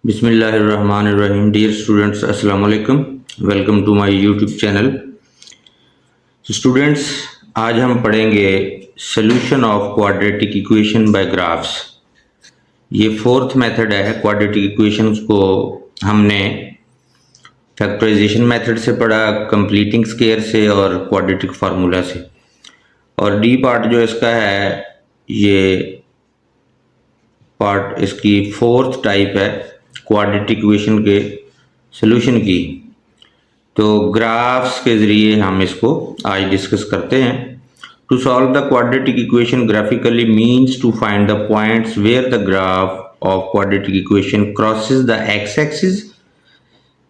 बिस्मिल्लाहिर्रहमानिर्रहीम। Dear students, अस्सलाम वालेकुम। Welcome to my YouTube channel. Students, आज हम पढ़ेंगे solution of quadratic equation by graphs. ये फोर्थ मेथड है। क्वाड्रेटिक इक्वेशंस को हमने फैक्टराइजेशन मेथड से पढ़ा, कंप्लीटिंग स्क्वायर से और क्वाड्रेटिक फार्मूला से। और डी पार्ट जो इसका है, ये पार्ट इसकी फोर्थ टाइप है क्वाड्रेटिक इक्वेशन के सॉल्यूशन की। तो ग्राफ्स के ज़रिए हम इसको आज डिस्कस करते हैं। To solve the quadratic equation graphically means to find the points where the graph of quadratic equation crosses the x axis.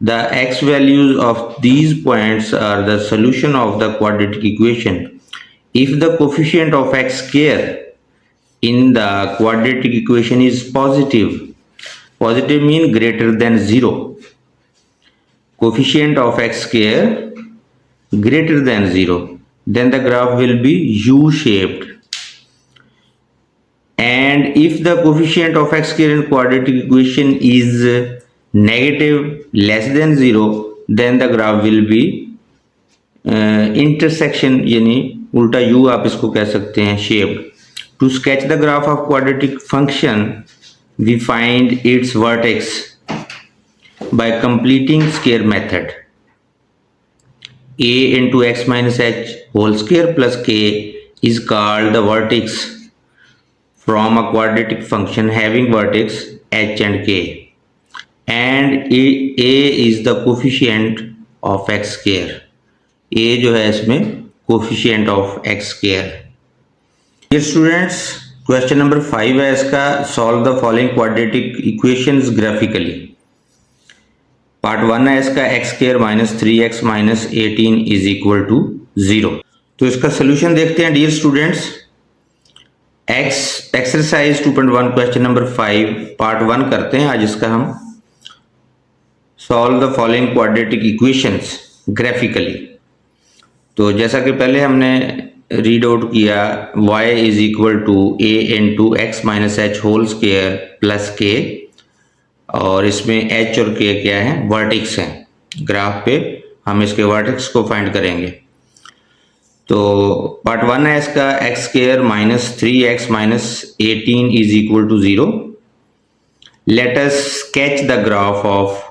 The x values of these points are the solution of the quadratic equation. If the coefficient of x square in the quadratic equation is positive mean greater than 0, coefficient of x square greater than 0, then the graph will be U-shaped. And if the coefficient of x square in quadratic equation is negative less than 0, then the graph will be intersection, यानी उल्टा U आप इसको कह सकते हैं, shaped. To sketch the graph of quadratic function, we find its vertex by completing square method. A into x minus h whole square plus k is called the vertex from a quadratic function having vertex h and k. And a is the coefficient of x square. a जो है इसमें coefficient of x square. Dear students, question number 5 है इसका, solve the following quadratic equations graphically. Part 1 है इसका, x square minus 3x minus 18 is equal to 0. तो इसका solution देखते हैं dear students. exercise 2.1 question number 5 part 1 करते हैं आज इसका हम। Solve the following quadratic equations graphically. तो जैसा कि पहले हमने रीड आउट किया, y is equal to a into x minus h whole square plus k, और इसमें h और k क्या है, वर्टेक्स हैं। ग्राफ पे हम इसके वर्टेक्स को फाइंड करेंगे। तो पार्ट 1 है इसका, x square minus 3x minus 18 is equal to 0। Let us sketch the graph of,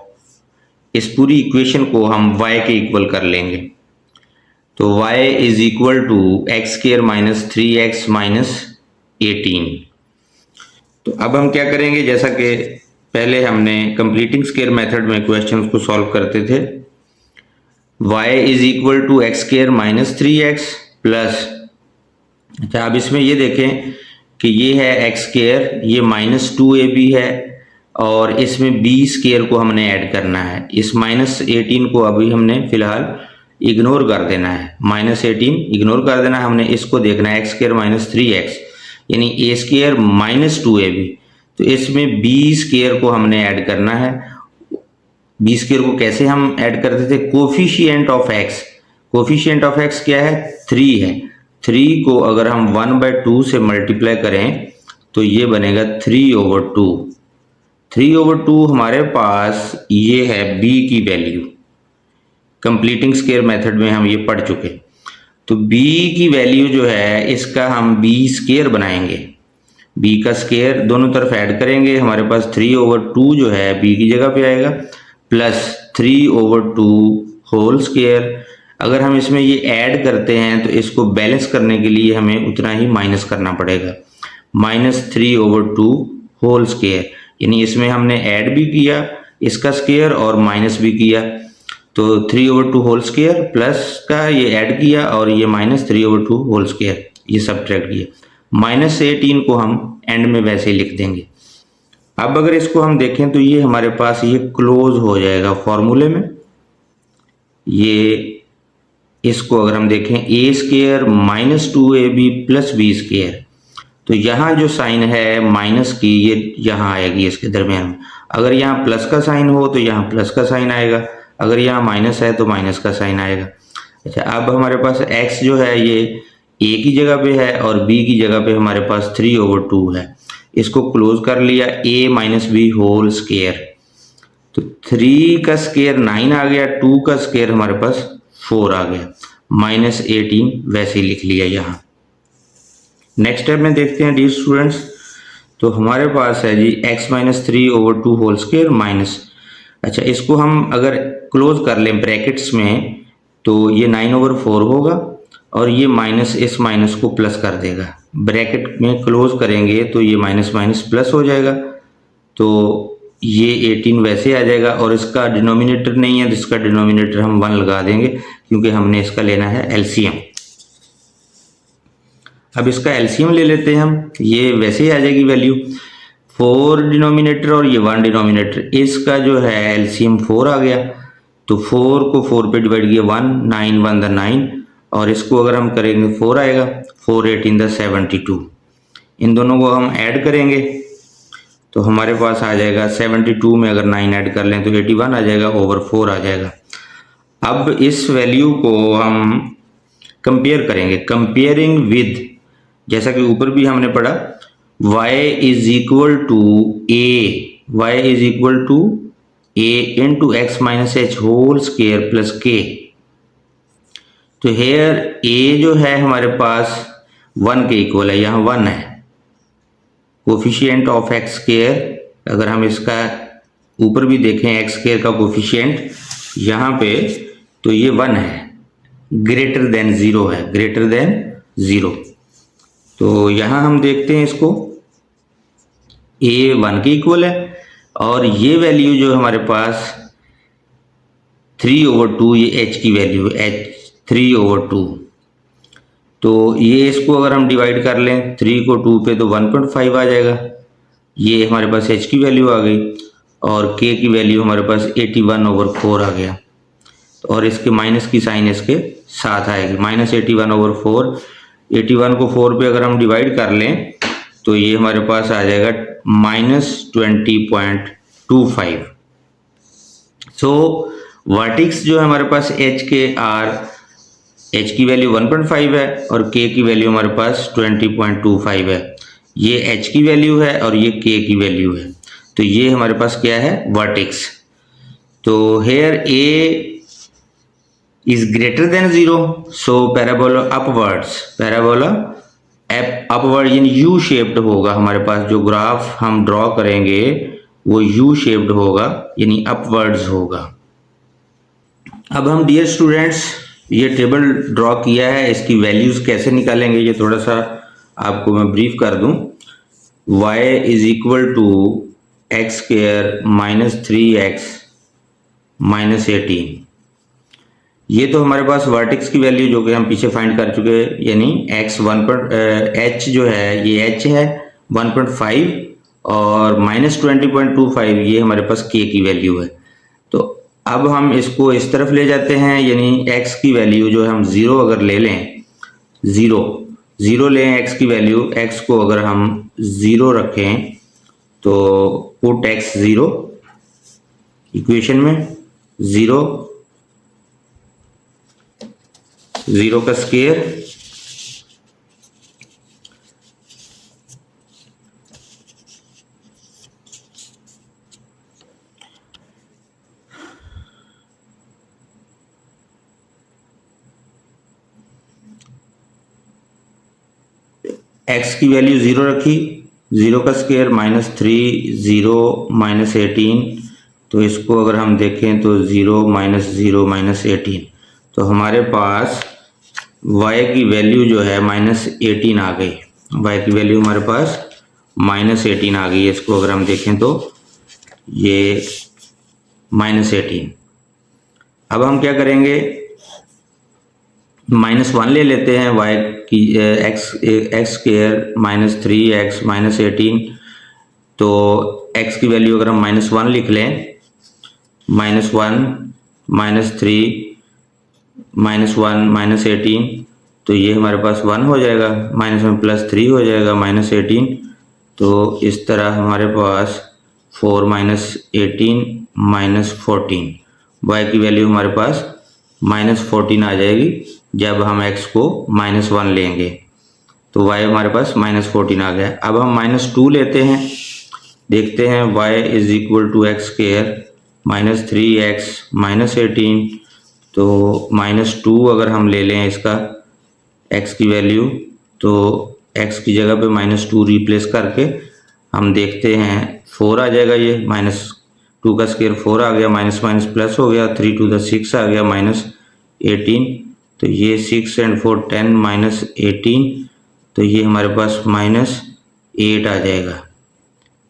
इस पूरी इक्वेशन को हम y के इक्वल कर लेंगे। तो y is equal to x square minus 3x minus 18। तो अब हम क्या करेंगे, जैसा कि पहले हमने कंप्लीटिंग स्क्वायर मेथड में क्वेश्चन को सॉल्व करते थे, y is equal to x square minus 3x plus, अच्छा अब इसमें ये देखें कि ये है एक्स स्क्वायर, ये माइनस 2ab है, और इसमें b स्क्वायर को हमने ऐड करना है। इस माइनस 18 को अभी हमने फिलहाल इग्नोर कर देना है, माइनस 18 इग्नोर कर देना है हमने। इसको देखना है एक्स स्क्वायर माइनस 3x यानी a स्क्वायर माइनस 2ab। तो इसमें b स्क्वायर को हमने ऐड करना है। b स्क्वायर को कैसे हम ऐड करते थे, coefficient of x, coefficient of x क्या है, 3 है। 3 को अगर हम 1/2 से मल्टीप्लाई करें तो ये बनेगा 3/2। 3/2 हमारे पास ये है b की वैल्यू। कंप्लीटिंग स्क्वायर मेथड में हम ये पढ़ चुके। तो b की वैल्यू जो है, इसका हम b स्क्वायर बनाएंगे। b का स्क्वायर दोनों तरफ ऐड करेंगे, हमारे पास 3/2 जो है b की जगह पे आएगा, प्लस 3/2 होल स्क्वायर। अगर हम इसमें ये ऐड करते हैं तो इसको बैलेंस करने के लिए हमें उतना ही माइनस करना पड़ेगा, माइनस 3/2 होल स्क्वायर। यानी इसमें हमने ऐड भी किया इसका स्क्वायर और माइनस भी किया। तो 3/2 होल स्क्वायर प्लस का ये ऐड किया और ये माइनस 3/2 होल स्क्वायर, ये सब्ट्रैक्ट किया। माइनस 18 को हम एंड में वैसे ही लिख देंगे। अब अगर इसको हम देखें तो ये हमारे पास ये क्लोज हो जाएगा फॉर्मूले में। ये इसको अगर हम देखें, a square minus 2ab plus b square, तो यहाँ जो साइन है माइनस की, ये यहाँ आएगी इसके दरमियान में। अगर यहाँ प्लस का साइन हो तो यहाँ प्लस का साइन आएगा, अगर यहाँ माइनस है तो माइनस का साइन आएगा। अच्छा, अब हमारे पास x जो है ये a की जगह पे है और b की जगह पे हमारे पास 3/2 है। इसको क्लोज कर लिया, a minus b whole square. तो 3 का स्केयर 9 आ गया, 2 का स्केयर हमारे पास 4 आ गया, -18 वैसे ही लिख लिया यहाँ। नेक्स्ट स्टेप में देखते हैं डियर स्टूडेंट्स। तो हमारे पास है जी x-3/2 होल स्केयर माइनस, अच्छा इसको हम अगर क्लोज कर लें ब्रैकेट्स में तो ये 9/4 होगा और ये माइनस इस माइनस को प्लस कर देगा। ब्रैकेट में क्लोज करेंगे तो ये माइनस माइनस प्लस हो जाएगा, तो ये 18 वैसे आ जाएगा और इसका डिनोमिनेटर नहीं है तो इसका डिनोमिनेटर हम 1 लगा देंगे क्योंकि हमने इसका लेना है एलसीएम। अब इसका एलसीएम ले लेते हैं हम, ये वैसे ही आ जाएगी वैल्यू 4 डिनोमिनेटर और ये 1 डिनोमिनेटर, इसका जो है एलसीएम 4 आ गया, तो 4 को 4 पे डिवाइड किया 1, 9 1 द 9 और इसको अगर हम करेंगे 4 आएगा, 4 18 द 72। इन दोनों को हम ऐड करेंगे तो हमारे पास आ जाएगा 72 में अगर 9 ऐड कर लें तो 81 आ जाएगा, ओवर 4 आ जाएगा। अब इस वैल्यू को हम कंपेयर करेंगे, कंपेयरिंग विद, जैसा कि ऊपर भी हमने पढ़ा y is equal to a into x minus h whole square plus k। तो हेयर a जो है हमारे पास 1 के इक्वल है, यहाँ 1 है, कोफिशिएंट ऑफ एक्स स्केयर अगर हम इसका ऊपर भी देखें एक्स स्केयर का कोफिशिएंट यहाँ पे तो ये 1 है, ग्रेटर देन 0 है, ग्रेटर देन 0। तो यहाँ हम देखते हैं इसको a 1 के इक्वल है और ये वैल्यू जो हमारे पास 3/2, ये h की वैल्यू है, h 3/2। तो ये इसको अगर हम डिवाइड कर लें 3 को 2 पे तो 1.5 आ जाएगा, ये हमारे पास h की वैल्यू आ गई और k की वैल्यू हमारे पास 81/4 आ गया, और इसके माइनस की साइन इसके साथ आएगी, -81/4। 81 को 4 पे अगर हम डिवाइड कर लें तो ये हमारे पास आ जाएगा -20.25। सो वर्टिक्स जो है हमारे पास h की वैल्यू 1.5 है और k की वैल्यू हमारे पास 20.25 है, ये h की वैल्यू है और ये k की वैल्यू है, तो ये हमारे पास क्या है वर्टिक्स। तो here a is greater than 0, so parabola upwards, parabola upward यानी यू शेप्ड होगा, हमारे पास जो ग्राफ हम ड्रॉ करेंगे वो यू शेप्ड होगा यानी अपवर्ड्स होगा। अब हम डियर स्टूडेंट्स ये टेबल ड्रॉ किया है, इसकी वैल्यूज कैसे निकालेंगे ये थोड़ा सा आपको मैं ब्रीफ कर दूं। y is equal to x square minus 3x minus 18, ये तो हमारे पास वर्टेक्स की वैल्यू जो कि हम पीछे फाइंड कर चुके हैं, यानी h जो है ये h है 1.5 और -20.25 ये हमारे पास k की वैल्यू है। तो अब हम इसको इस तरफ ले जाते हैं, यानी x की वैल्यू जो हम 0 अगर ले लें, 0 लें x की वैल्यू, x को अगर हम 0 रखें तो पुट x 0 इक्वेशन में, 0 का स्क्वायर x की वैल्यू 0 रखी, 0 का स्क्वायर -3 0 -18, तो इसको अगर हम देखें तो 0 - 18, तो हमारे पास y की वैल्यू जो है -18 आ गई, y की वैल्यू हमारे पास -18 आ गई है। इसको अगर हम देखें तो ये -18। अब हम क्या करेंगे, -1 ले लेते हैं, y की x स्क्वायर -3x -18, तो x की वैल्यू अगर हम -1 लिख लें, -1 -3 -1 -18, तो ये हमारे पास 1 हो जाएगा, -1 + 3 हो जाएगा -18, तो इस तरह हमारे पास 4 -18 -14, y की वैल्यू हमारे पास -14 आ जाएगी जब हम x को -1 लेंगे, तो y हमारे पास -14 आ गया। अब हम -2 लेते हैं, देखते हैं y is equal to x square -3x -18, तो -2 अगर हम ले लें इसका x की वैल्यू, तो x की जगह पे -2 रिप्लेस करके हम देखते हैं 4 आ जाएगा। ये -2 का स्क्वायर 4 आ गया, माइनस माइनस प्लस हो गया, 3 to the 6 आ गया -18, तो ये 6 and 4 10 -18, तो ये हमारे पास -8 आ जाएगा।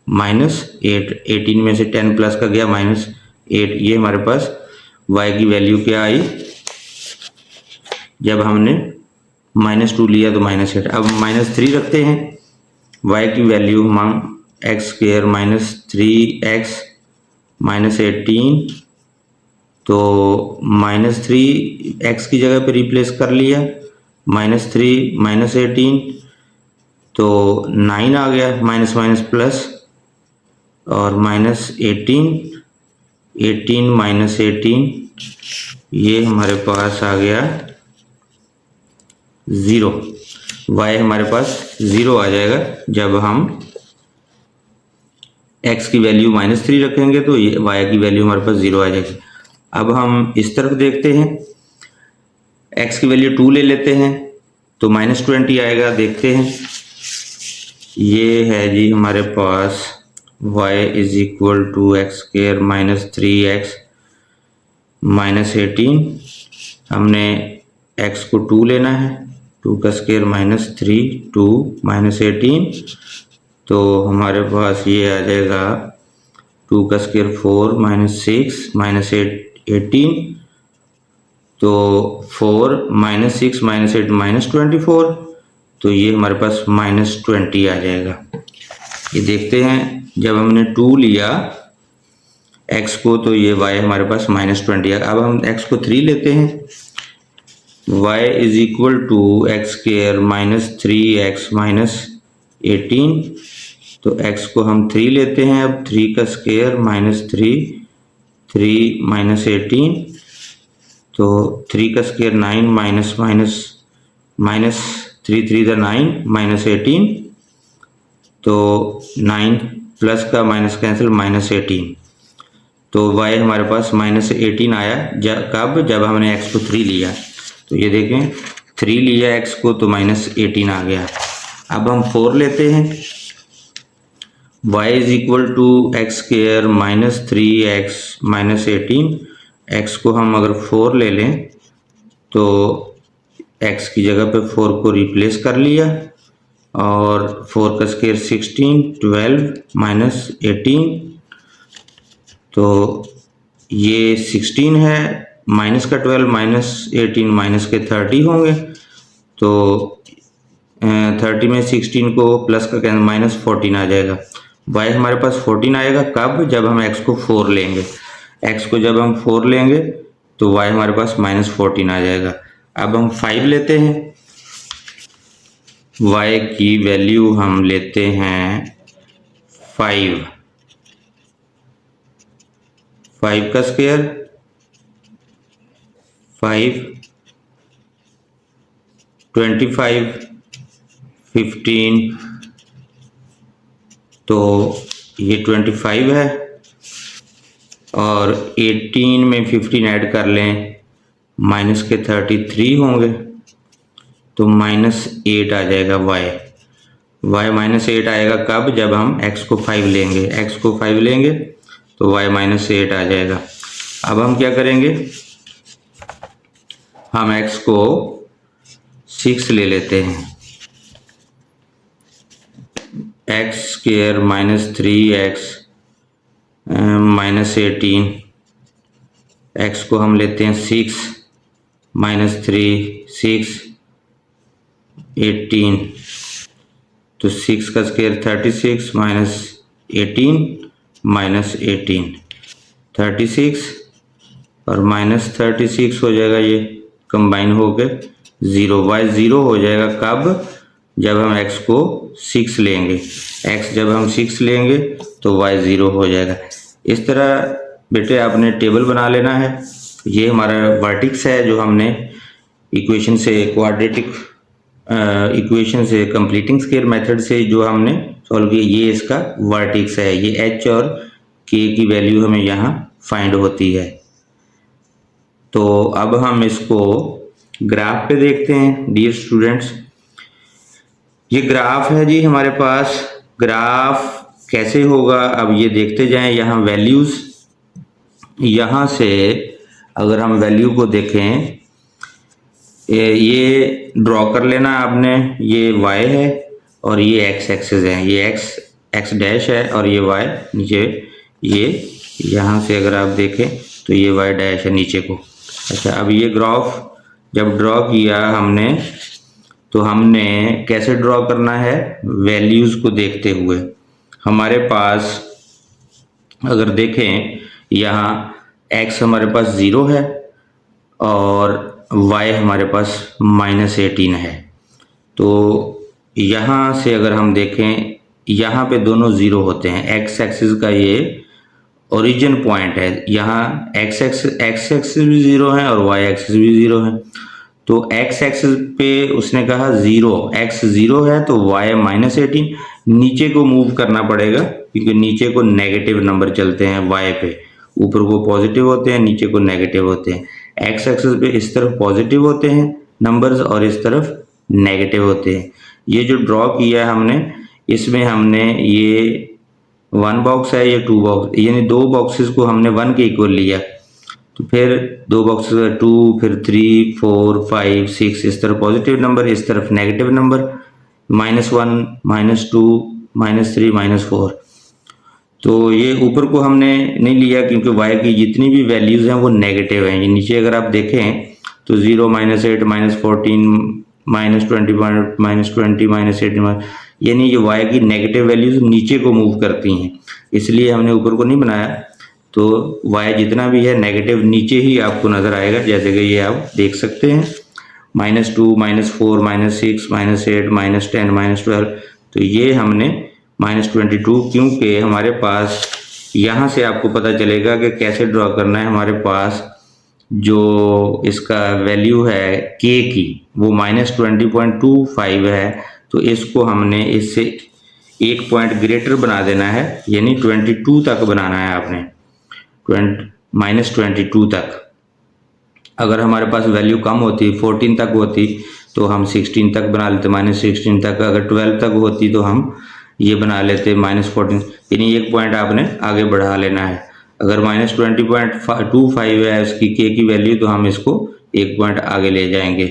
-8, 18 में से 10 प्लस का गया -8, ये हमारे पास y की वैल्यू क्या आई जब हमने -2 लिया तो -8। अब -3 रखते हैं, y की वैल्यू हम x स्क्वायर -3x -18, तो -3 x की जगह पे रिप्लेस कर लिया, -3 -18, तो 9 आ गया, माइनस माइनस प्लस, और -18, 18 -18, ये हमारे पास आ गया 0। y हमारे पास 0 आ जाएगा जब हम x की वैल्यू -3 रखेंगे, तो ये y की वैल्यू हमारे पास 0 आ जाएगी। अब हम इस तरफ देखते हैं, x की वैल्यू 2 ले लेते हैं तो -20 आएगा। देखते हैं, ये है जी हमारे पास y is equal to x square -3x -18, हमने x को 2 लेना है, 2 का स्क्वायर -3 2 -18, तो हमारे पास ये आ जाएगा 2 का स्क्वायर 4 -6 -18, तो 4 -6 -8 -24, तो ये हमारे पास -20 आ जाएगा। ये देखते हैं, जब हमने 2 लिया x को, तो ये y हमारे पास -20 है। अब हम x को 3 लेते हैं, y is equal to x square -3x -18, तो x को हम 3 लेते हैं। अब 3 का स्क्वायर -3 -18, तो 3 का स्क्वायर 9 -3 3 9 -18, तो 9 प्लस का माइनस कैंसिल -18, तो y हमारे पास -18 आया। कब? जब हमने x को 3 लिया, तो ये देखें 3 लिया x को, तो -18 आ गया। अब हम 4 लेते हैं, y is equal to x square -3x -18, x को हम अगर 4 ले लें, तो x की जगह पे 4 को रिप्लेस कर लिया, और 4 का स्क्वायर 16 12 -18, तो ये 16 है, माइनस का 12 -18 माइनस के 30 होंगे, तो 30 में 16 को प्लस का कैंसिल -14 आ जाएगा। y हमारे पास 14 आएगा। कब? जब हम x को 4 लेंगे, x को जब हम 4 लेंगे तो y हमारे पास -14 आ जाएगा। अब हम 5 लेते हैं, y की वैल्यू हम लेते हैं 5 का स्क्वायर 5 25 15, तो ये 25 है, और 18 में 15 ऐड कर लें, माइनस के 33 होंगे, तो -8 आ जाएगा y -8 आएगा। कब? जब हम x को 5 लेंगे, x को 5 लेंगे तो y -8 आ जाएगा। अब हम क्या करेंगे, हम x को 6 ले लेते हैं, एक्स स्क्वायर -3x -18, x को हम लेते हैं 6 -3 6 18, तो 6 का स्क्वायर 36 -18 -18 36, और -36 हो जाएगा, ये कंबाइन होकर 0, y 0 हो जाएगा। कब? जब हम x को 6 लेंगे, x जब हम 6 लेंगे तो y 0 हो जाएगा। इस तरह बेटे आपने टेबल बना लेना है। ये हमारा वर्टिक्स है जो हमने इक्वेशन से, क्वाड्रेटिक इक्वेशन से, कंप्लीटिंग स्क्वायर मेथड से जो हमने सॉल्व किया, ये इसका वर्टिक्स है। ये h और के की वैल्यू हमें यहाँ फाइंड होती है। तो अब हम इसको ग्राफ पे देखते हैं डियर स्टूडेंट्स। ये ग्राफ है जी हमारे पास। ग्राफ कैसे होगा अब ये देखते जाएं। यहाँ वैल्यूज, यहाँ से अगर हम वैल्यू को देखें, ये ड्रॉ कर लेना आपने। ये y है और ये x एक्सिस है, ये x डैश है और ये y नीचे। ये यहाँ से अगर आप देखें तो ये y डैश है नीचे को। अच्छा, अब ये ग्राफ जब ड्रॉ किया हमने, तो हमने कैसे ड्रॉ करना है, वैल्यूज़ को देखते हुए। हमारे पास अगर देखें, यहाँ x हमारे पास 0 है और y हमारे पास -18 है। तो यहाँ से अगर हम देखें, यहाँ पे दोनों 0 होते हैं। x एक्सिस का ये ओरिजिन पॉइंट है। यहाँ x एक्सिस भी 0 है और y एक्सिस भी 0 है। तो x एक्सिस पे उसने कहा 0, x 0 है तो y -18। नीचे को मूव करना पड़ेगा क्योंकि नीचे को नेगेटिव नंबर चलते हैं y पे। ऊपर को पॉजिटिव होते हैं, नीचे को नेगेटिव होते हैं। x एक्सिस पे इस तरफ पॉजिटिव होते हैं नंबर्स और इस तरफ नेगेटिव होते हैं। ये जो ड्रॉ किया है हमने, इसमें हमने ये 1 बॉक्स है, ये 2 बॉक्स, यानी 2 बॉक्सेस को हमने 1 के इक्वल लिया। तो फिर 2 बॉक्सेस 2, फिर 3, 4, 5, 6, इस तरफ पॉजिटिव नंबर, इस तरफ नेगेटिव नंबर, -1, -2, -3, -4। तो ये ऊपर को हमने नहीं लिया क्योंकि y की जितनी भी वैल्यूज़ हैं वो नेगेटिव हैं। ये नीचे अगर आप देखें तो 0, -8, -14, -20, -18, यानी ये y की नेगेटिव वैल्यूज़ नीचे को मूव करती हैं, इसलिए हमने ऊपर को नहीं बनाया। तो y जितना भी है नेगेटिव नीचे ही आपको नज़र आएगा, जैसे कि ये आप देख सकते हैं। -2, -4, -6, -8, -10, -12। तो ये हमने -22, क्योंकि हमारे पास यहाँ से आपको पता चलेगा कि कैसे ड्रॉ करना है। हमारे पास जो इसका वैल्यू है k की वो -20.25 है। तो इसको हमने इससे 1 पॉइंट ग्रेटर बना देना है, यानी 22 तक बनाना है आपने, -22 तक। अगर हमारे पास वैल्यू कम होती, 14 तक होती, तो हम 16 तक बना लेते, -16 तक। अगर 12 तक होती तो हम ये बना लेते -14, यानी 1 पॉइंट आपने आगे बढ़ा लेना है। अगर -20.25 है उसकी k की वैल्यू, तो हम इसको 1 पॉइंट आगे ले जाएंगे।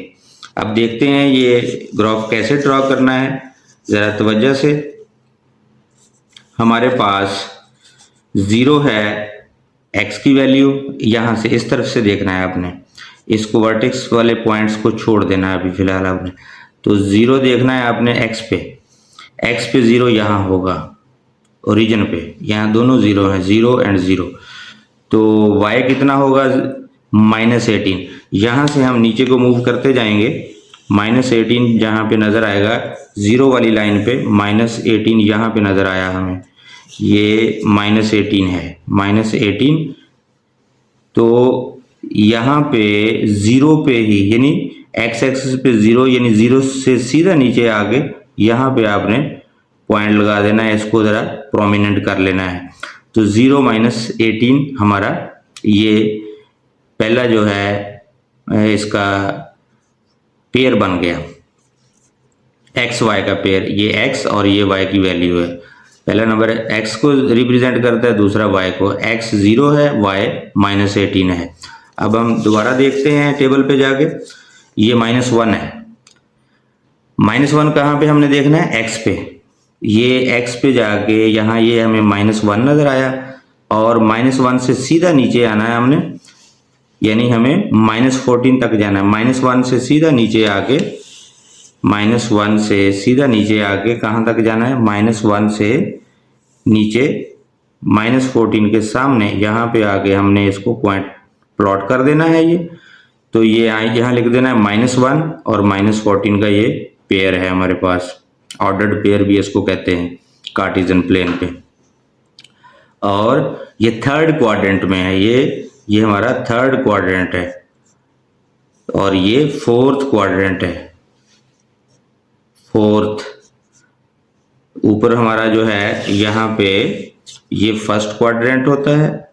अब देखते हैं ये ग्राफ कैसे ड्रॉ करना है, ज़रा तवज्जो से। हमारे पास 0 है x की वैल्यू, यहाँ से इस तरफ से देखना है आपने, इसको वर्टेक्स वाले पॉइंट्स को छोड़ देना है अभी फिलहाल आपने। तो 0 देखना है आपने x पे 0 यहाँ होगा ओरिजिन पे, यहाँ दोनों 0 हैं, 0 एंड 0। तो y कितना होगा, -18। यहाँ से हम नीचे को मूव करते जाएंगे, -18 जहाँ पे नज़र आएगा 0 वाली लाइन पे, -18 यहाँ पे नज़र आया हमें, ये -18 है, -18। तो यहाँ पे 0 पे ही, यानी x एक्सिस पे 0, यानी 0 से सीधा नीचे आके यहाँ पे आपने पॉइंट लगा देना है, इसको ज़रा प्रोमिनेंट कर लेना है। तो 0 -18 हमारा ये पहला जो है इसका पेयर बन गया, एक्स वाई का पेयर। ये x और ये y की वैल्यू है। पहला नंबर x को रिप्रेजेंट करता है, दूसरा y को। x 0 है, y -18 है। अब हम दोबारा देखते हैं टेबल पे जाके, ये -1 है। -1 कहाँ पे हमने देखना है, x पे। ये x पे जाके यहाँ ये हमें -1 नज़र आया और -1 से सीधा नीचे आना है हमने, यानी हमें -14 तक जाना है। -1 से सीधा नीचे आके, -1 से सीधा नीचे आके कहाँ तक जाना है, -1 से नीचे -14 के सामने यहाँ पे आके हमने इसको पॉइंट प्लॉट कर देना है। ये तो ये यहाँ लिख देना है -1 और -14 का ये पेयर है हमारे पास, ऑर्डर्ड पेयर भी इसको कहते हैं कार्टेशियन प्लेन पे। और ये थर्ड क्वाड्रेंट में है, ये हमारा थर्ड क्वाड्रेंट है और ये फोर्थ क्वाड्रेंट है। फोर्थ ऊपर हमारा जो है यहाँ पे ये फर्स्ट क्वाड्रेंट होता है,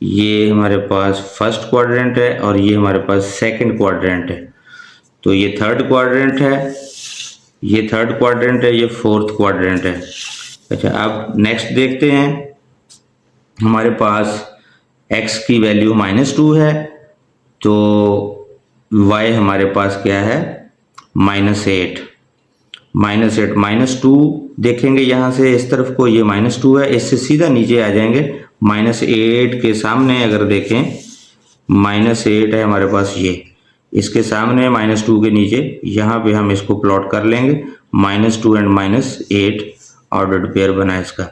ये हमारे पास फर्स्ट क्वाड्रेंट है और ये हमारे पास सेकंड क्वाड्रेंट है। तो ये थर्ड क्वाड्रेंट है, ये थर्ड क्वाड्रेंट है, ये फोर्थ क्वाड्रेंट है। अच्छा, अब नेक्स्ट देखते हैं। हमारे पास x की वैल्यू -2 है, तो y हमारे पास क्या है, -8। -2 देखेंगे यहाँ से इस तरफ को, ये -2 है, इससे सीधा नीचे आ जाएंगे। -8 के सामने अगर देखें, -8 है हमारे पास, ये इसके सामने -2 के नीचे, यहाँ पे हम इसको प्लॉट कर लेंगे। -2 एंड -8 ऑर्डर्ड पेयर बना इसका।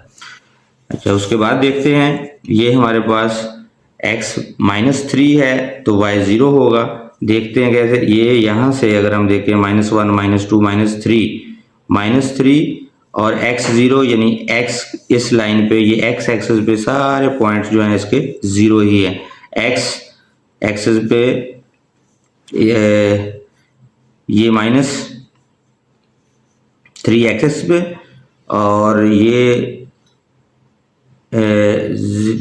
अच्छा, उसके बाद देखते हैं, ये हमारे पास x -3 है तो y 0 होगा। देखते हैं कैसे, ये यहाँ से अगर हम देखें -1 -2 -3 और x 0, यानी x इस लाइन पे, ये x एक्सिस पे सारे पॉइंट्स जो हैं इसके 0 ही है। x एक्सिस पे ये -3 एक्सिस पे, और ये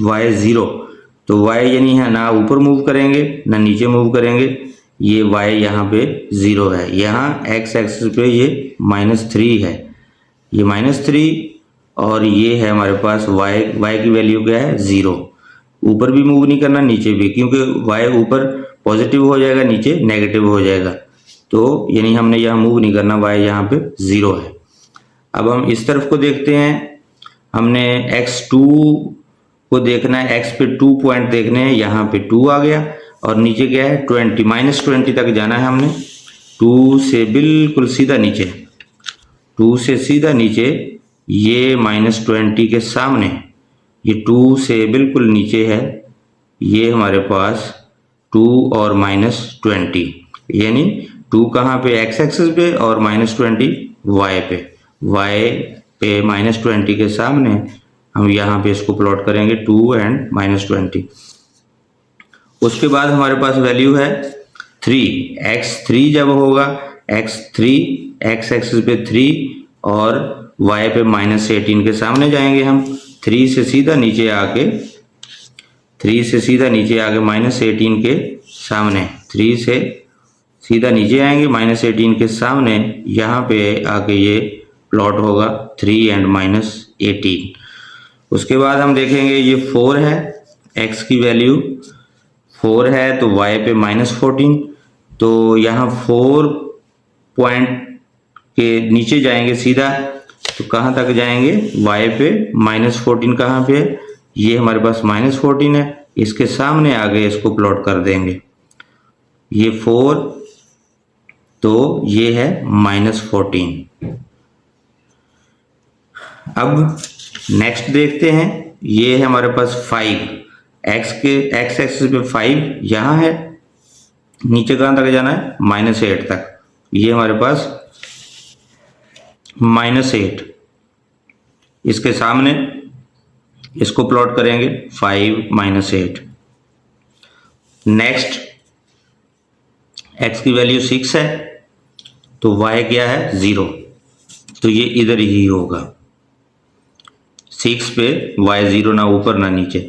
y 0, तो y यानी है ना ऊपर मूव करेंगे ना नीचे मूव करेंगे, ये y यहाँ पे 0 है। यहाँ x एक्सिस पे ये -3 है, ये -3, और ये है हमारे पास y की वैल्यू क्या है, 0। ऊपर भी मूव नहीं करना, नीचे भी, क्योंकि y ऊपर पॉजिटिव हो जाएगा, नीचे नेगेटिव हो जाएगा। तो यानी हमने यहाँ मूव नहीं करना, y यहाँ पे 0 है। अब हम इस तरफ को देखते हैं, हमने x2 को देखना है, x पे 2 पॉइंट देखने हैं, यहाँ पे 2 आ गया, और नीचे क्या है, 20 -20 तक जाना है हमने। 2 से बिल्कुल सीधा नीचे, 2 से सीधा नीचे, ये -20 के सामने, ये 2 से बिल्कुल नीचे है, ये हमारे पास 2 और -20, यानी 2 कहाँ पे, x एक्सिस पे, और -20 y पे। y पे -20 के सामने हम यहाँ पे इसको प्लॉट करेंगे, 2 एंड -20। उसके बाद हमारे पास वैल्यू है 3, x3 जब होगा, x3 x एक्सिस पे 3 और y पे -18 के सामने जाएंगे हम। 3 से सीधा नीचे आके, 3 से सीधा नीचे आके -18 के सामने, 3 से सीधा नीचे आएंगे, -18 के सामने, यहाँ पे आके ये प्लॉट होगा 3 एंड -18। उसके बाद हम देखेंगे, ये 4 है, x की वैल्यू 4 है, तो y पे -14, तो यहाँ 4 पॉइंट के नीचे जाएंगे सीधा, तो कहाँ तक जाएंगे, y पे -14 कहाँ पे है, ये हमारे पास -14 है, इसके सामने आगे इसको प्लॉट कर देंगे, ये 4, तो ये है -14। अब नेक्स्ट देखते हैं, ये है हमारे पास 5, x एक्सिस पे 5 यहाँ है, नीचे कहाँ तक जाना है, -8 तक, ये हमारे पास -8, इसके सामने इसको प्लॉट करेंगे 5 -8। नेक्स्ट x की वैल्यू 6 है, तो y क्या है, 0, तो ये इधर ही होगा, 6 पे y 0, ना ऊपर ना नीचे।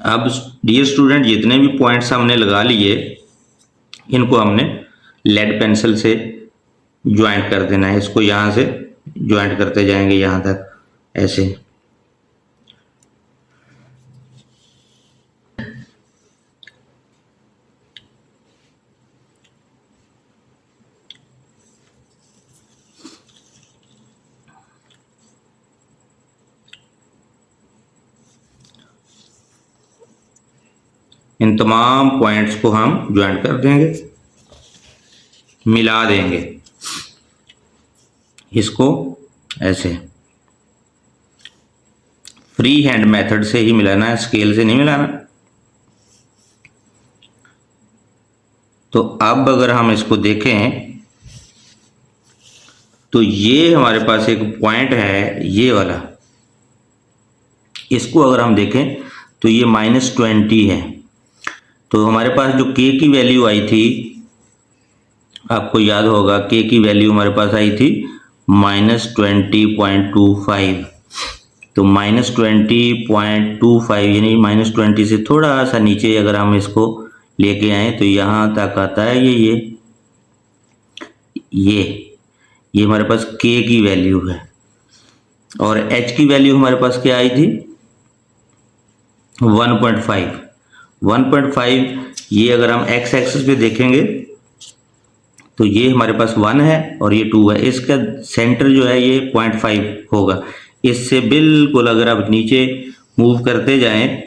अब डियर स्टूडेंट, जितने भी पॉइंट्स हमने लगा लिए, इनको हमने लेड पेंसिल से ज्वाइंट कर देना है। इसको यहाँ से ज्वाइंट करते जाएंगे यहाँ तक, ऐसे। इन तमाम पॉइंट्स को हम ज्वाइंट कर देंगे, मिला देंगे इसको ऐसे। फ्री हैंड मेथड से ही मिलाना है, स्केल से नहीं मिलाना। तो अब अगर हम इसको देखें, तो ये हमारे पास एक पॉइंट है, ये वाला, इसको अगर हम देखें तो ये -20 है। तो हमारे पास जो k की वैल्यू आई थी, आपको याद होगा k की वैल्यू हमारे पास आई थी -20.25। तो -20.25 यानी -20 से थोड़ा सा नीचे अगर हम इसको लेके आए तो यहाँ तक आता है ये हमारे पास k की वैल्यू है और h की वैल्यू हमारे पास क्या आई थी 1.5 ये अगर हम x एक्सिस पे देखेंगे तो ये हमारे पास 1 है और ये 2 है। इसका सेंटर जो है ये 0.5 होगा। इससे बिल्कुल अगर आप नीचे मूव करते जाएं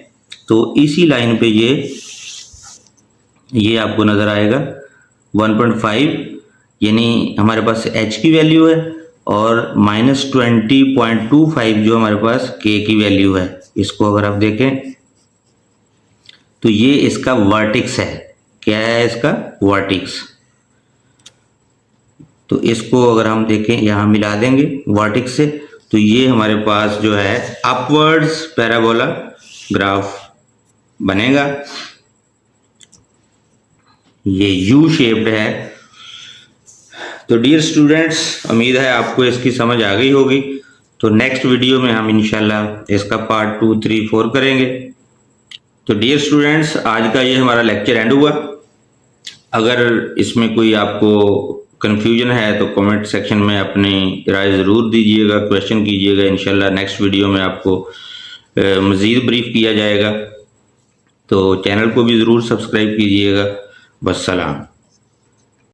तो इसी लाइन पे ये आपको नजर आएगा 1.5 यानी हमारे पास h की वैल्यू है और -20.25 जो हमारे पास k की वैल्यू है। इसको अगर आप देखें तो ये इसका वर्टेक्स है। क्या है इसका वर्टेक्स? तो इसको अगर हम देखें यहाँ मिला देंगे वर्टेक्स से तो ये हमारे पास जो है अपवर्ड्स पैराबोला ग्राफ बनेगा। ये यू शेप्ड है। तो डियर स्टूडेंट्स, उम्मीद है आपको इसकी समझ आ गई होगी। तो नेक्स्ट वीडियो में हम इंशाल्लाह इसका पार्ट 2, 3, 4 करेंगे। तो डियर स्टूडेंट्स, आज का ये हमारा लेक्चर एंड हुआ। अगर इसमें कोई आपको कन्फ्यूजन है तो कमेंट सेक्शन में अपनी राय ज़रूर दीजिएगा, क्वेश्चन कीजिएगा। इंशाल्लाह नेक्स्ट वीडियो में आपको मज़ीद ब्रीफ किया जाएगा। तो चैनल को भी ज़रूर सब्सक्राइब कीजिएगा। वस्सलाम।